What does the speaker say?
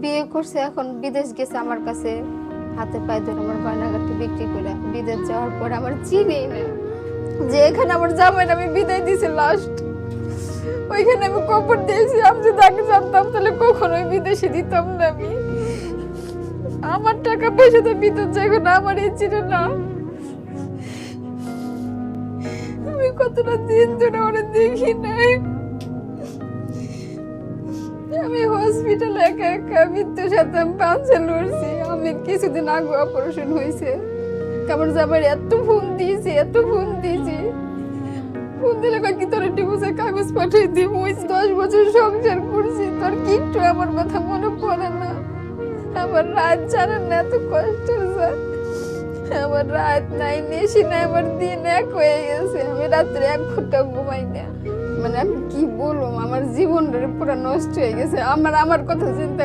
বিয়ে করছে, এখন বিদেশ গেছে আমার কাছে হাতে পায়ে ধরে আমার গয়নাগাটি বিক্রি করে বিদেশ যাওয়ার পর আমার চিনেই না যে এখানে আমার জামাইটা আমি বিদায় দিয়েছি লাস্ট। ওইখানে আমি কবর দিয়েছি, আমি যদি আগে জানতাম তাহলে কখনোই বিদেশে দিতাম না। আমি আমার টাকা পয়সাতে বিদেশ যাবো না, আমার এই ছিল না। আমি কতটা দিন ধরে ওরা দেখি নাই। আমি হসপিটালে একা একা মৃত্যুর সাথে পাঞ্চে লড়ছি। আমি কিছুদিন আগে অপারেশন হয়েছে, কেমন যাবার এত ফোন দিয়েছি, এত ফোন দিয়েছি। ফোন দিলে কি তোর ডিভোর্সের কাগজ পাঠিয়ে দিব? 10 বছর সংসার করছি, তোর কি একটু আমার কথা মনে পড়ে না? আমার রাত জানেন না এত কষ্ট হচ্ছে। আমার রাত নাই, নেশি নাই, আমার দিন এক হয়ে গেছে। আমি রাত্রে 1 ঘন্টা ঘুমাই না। মানে আমি কি বলবো, আমার জীবনটা পুরো নষ্ট হয়ে গেছে। আমার কথা চিন্তা